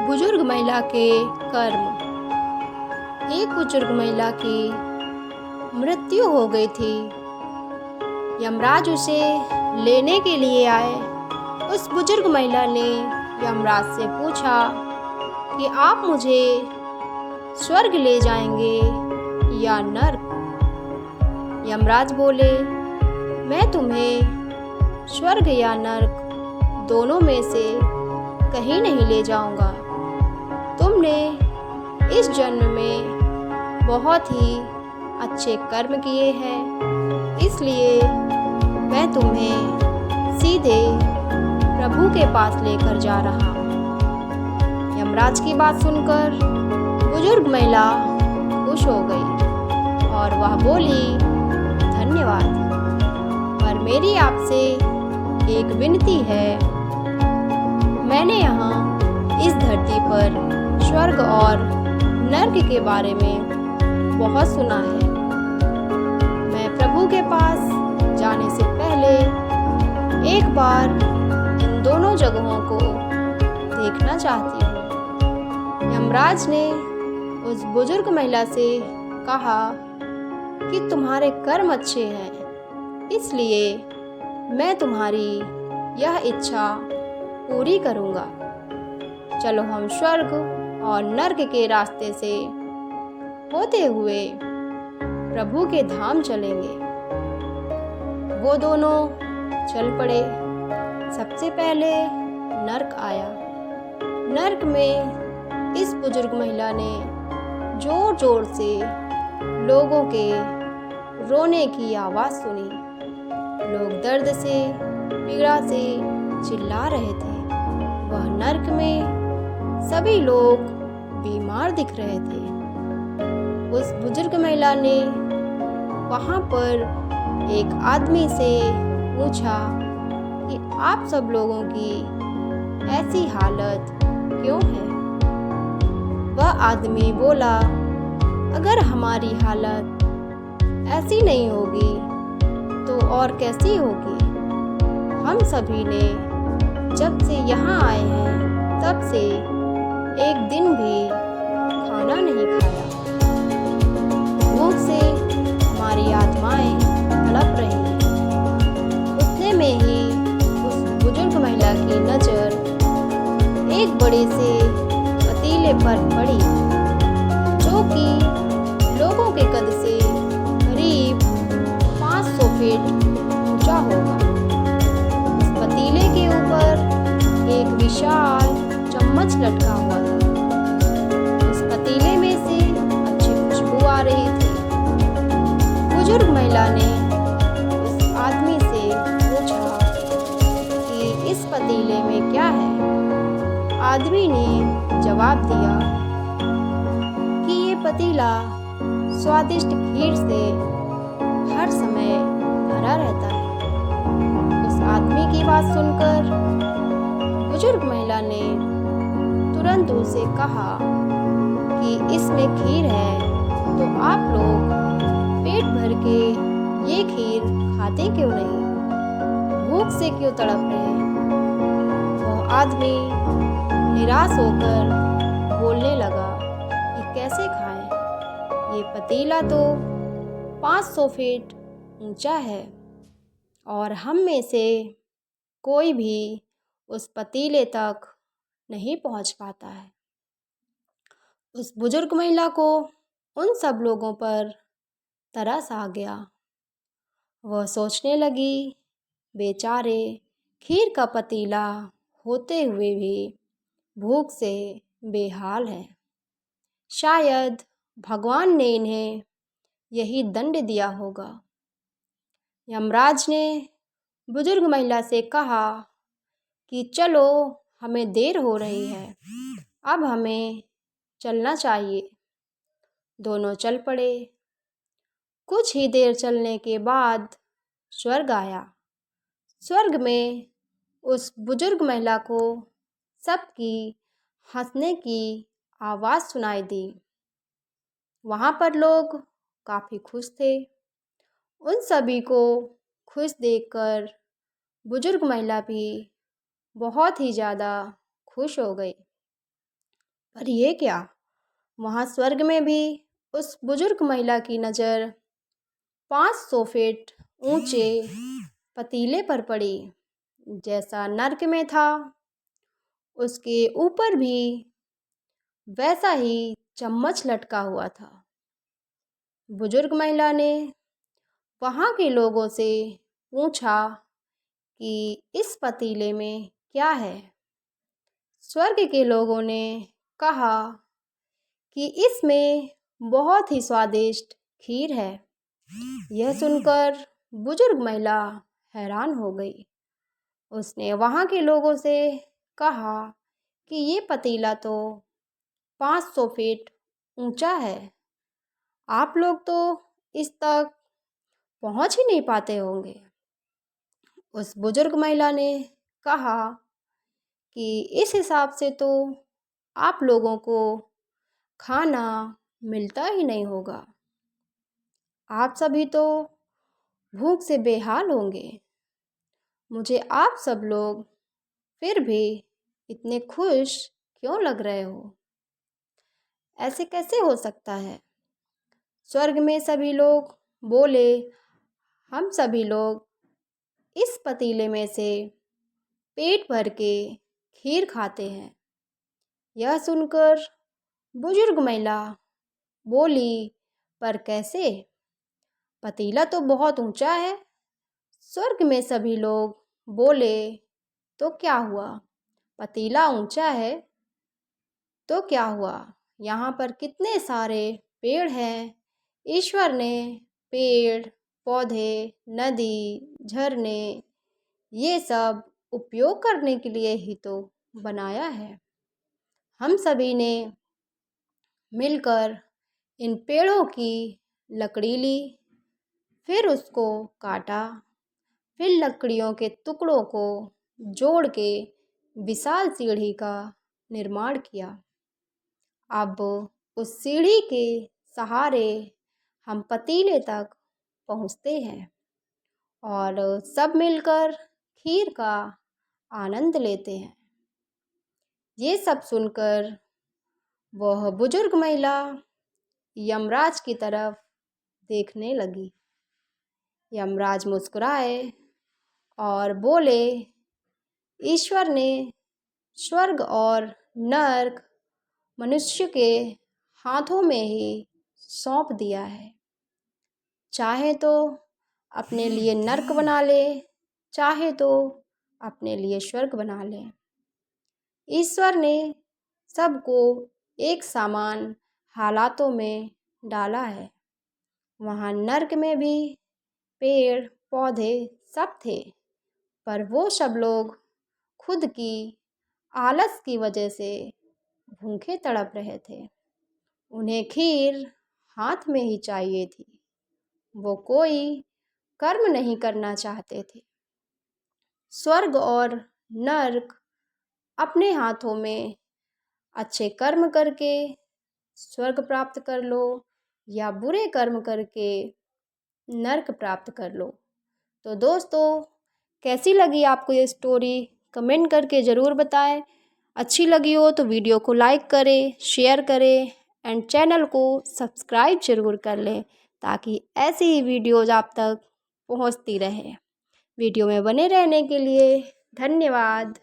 बुजुर्ग महिला के कर्म। एक बुजुर्ग महिला की मृत्यु हो गई थी। यमराज उसे लेने के लिए आए। उस बुजुर्ग महिला ने यमराज से पूछा कि आप मुझे स्वर्ग ले जाएंगे या नर्क। यमराज बोले, मैं तुम्हें स्वर्ग या नर्क दोनों में से कहीं नहीं ले जाऊंगा। तुमने इस जन्म में बहुत ही अच्छे कर्म किए हैं, इसलिए मैं तुम्हें सीधे प्रभु के पास लेकर जा रहा हूँ। यमराज की बात सुनकर बुजुर्ग महिला खुश हो गई और वह बोली, धन्यवाद, पर मेरी आपसे एक विनती है। मैंने यहाँ इस धरती पर स्वर्ग और नर्क के बारे में बहुत सुना है। मैं प्रभु के पास जाने से पहले एक बार इन दोनों जगहों को देखना चाहती हूँ। यमराज ने उस बुजुर्ग महिला से कहा कि तुम्हारे कर्म अच्छे हैं, इसलिए मैं तुम्हारी यह इच्छा पूरी करूँगा। चलो हम स्वर्ग और नर्क के रास्ते से होते हुए प्रभु के धाम चलेंगे। वो दोनों चल पड़े। सबसे पहले नर्क आया। नर्क में इस बुजुर्ग महिला ने जोर जोर से लोगों के रोने की आवाज़ सुनी। लोग दर्द से पीड़ा से चिल्ला रहे थे। वह नर्क में सभी लोग बीमार दिख रहे थे। उस बुजुर्ग महिला ने वहाँ पर एक आदमी से पूछा कि आप सब लोगों की ऐसी हालत क्यों है? वह आदमी बोला, अगर हमारी हालत ऐसी नहीं होगी तो और कैसी होगी? हम सभी ने जब से यहाँ आए हैं तब से एक दिन भी खाना नहीं खाया। भूख से हमारी आत्माएं तड़प रही हैं। उतने में ही उस बुजुर्ग महिला की नज़र एक बड़े से पतीले पर पड़ी, जो कि लोगों के कद से करीब 500 फीट ऊंचा होगा। उस पतीले के ऊपर एक विशाल चम्मच लटका हुआ था। उस पतीले में से अच्छी खुशबू आ रही थी। बुजुर्ग महिला ने उस आदमी से पूछा कि इस पतीले में क्या है? आदमी ने जवाब दिया कि ये पतीला स्वादिष्ट खीर से हर समय भरा रहता है। उस आदमी की बात सुनकर बुजुर्ग महिला ने तुरंत उसे कहा कि इसमें खीर है, तो आप लोग पेट भर के ये खीर खाते क्यों नहीं? भूख से क्यों तड़प रहे? वह आदमी निराश होकर बोलने लगा कि कैसे खाएं? ये पतीला तो 500 फीट ऊंचा है और हम में से कोई भी उस पतीले तक नहीं पहुंच पाता है। उस बुजुर्ग महिला को उन सब लोगों पर तरस आ गया। वह सोचने लगी, बेचारे खीर का पतीला होते हुए भी भूख से बेहाल है। शायद भगवान ने इन्हें यही दंड दिया होगा। यमराज ने बुजुर्ग महिला से कहा कि चलो, हमें देर हो रही है, अब हमें चलना चाहिए। दोनों चल पड़े। कुछ ही देर चलने के बाद स्वर्ग आया। स्वर्ग में उस बुजुर्ग महिला को सबकी हंसने की आवाज़ सुनाई दी। वहाँ पर लोग काफ़ी खुश थे। उन सभी को खुश देखकर बुजुर्ग महिला भी बहुत ही ज़्यादा खुश हो गई। पर ये क्या, वहाँ स्वर्ग में भी उस बुजुर्ग महिला की नज़र 500 फीट ऊंचे पतीले पर पड़ी। जैसा नर्क में था, उसके ऊपर भी वैसा ही चम्मच लटका हुआ था। बुजुर्ग महिला ने वहाँ के लोगों से पूछा कि इस पतीले में क्या है। स्वर्ग के लोगों ने कहा कि इसमें बहुत ही स्वादिष्ट खीर है। यह सुनकर बुजुर्ग महिला हैरान हो गई। उसने वहाँ के लोगों से कहा कि ये पतीला तो 500 फीट ऊंचा है, आप लोग तो इस तक पहुँच ही नहीं पाते होंगे। उस बुजुर्ग महिला ने कहा कि इस हिसाब से तो आप लोगों को खाना मिलता ही नहीं होगा, आप सभी तो भूख से बेहाल होंगे। मुझे आप सब लोग फिर भी इतने खुश क्यों लग रहे हो? ऐसे कैसे हो सकता है? स्वर्ग में सभी लोग बोले, हम सभी लोग इस पतीले में से पेट भर के खीर खाते हैं। यह सुनकर बुजुर्ग महिला बोली, पर कैसे? पतीला तो बहुत ऊंचा है। स्वर्ग में सभी लोग बोले, तो क्या हुआ? पतीला ऊंचा है तो क्या हुआ? यहाँ पर कितने सारे पेड़ हैं। ईश्वर ने पेड़ पौधे, नदी, झरने, ये सब उपयोग करने के लिए ही तो बनाया है। हम सभी ने मिलकर इन पेड़ों की लकड़ी ली, फिर उसको काटा, फिर लकड़ियों के टुकड़ों को जोड़ के विशाल सीढ़ी का निर्माण किया। अब उस सीढ़ी के सहारे हम पतीले तक पहुँचते हैं और सब मिलकर खीर का आनंद लेते हैं। ये सब सुनकर वह बुजुर्ग महिला यमराज की तरफ देखने लगी। यमराज मुस्कुराए और बोले, ईश्वर ने स्वर्ग और नर्क मनुष्य के हाथों में ही सौंप दिया है। चाहे तो अपने लिए नर्क बना ले, चाहे तो अपने लिए स्वर्ग बना ले। ईश्वर ने सबको एक समान हालातों में डाला है। वहाँ नर्क में भी पेड़ पौधे सब थे, पर वो सब लोग खुद की आलस की वजह से भूखे तड़प रहे थे। उन्हें खीर हाथ में ही चाहिए थी। वो कोई कर्म नहीं करना चाहते थे। स्वर्ग और नर्क अपने हाथों में अच्छे कर्म करके स्वर्ग प्राप्त कर लो या बुरे कर्म करके नर्क प्राप्त कर लो। तो दोस्तों, कैसी लगी आपको ये स्टोरी? कमेंट करके ज़रूर बताएं। अच्छी लगी हो तो वीडियो को लाइक करें, शेयर करें एंड चैनल को सब्सक्राइब ज़रूर कर लें, ताकि ऐसी ही वीडियोज़ आप तक पहुंचती रहे। वीडियो में बने रहने के लिए धन्यवाद।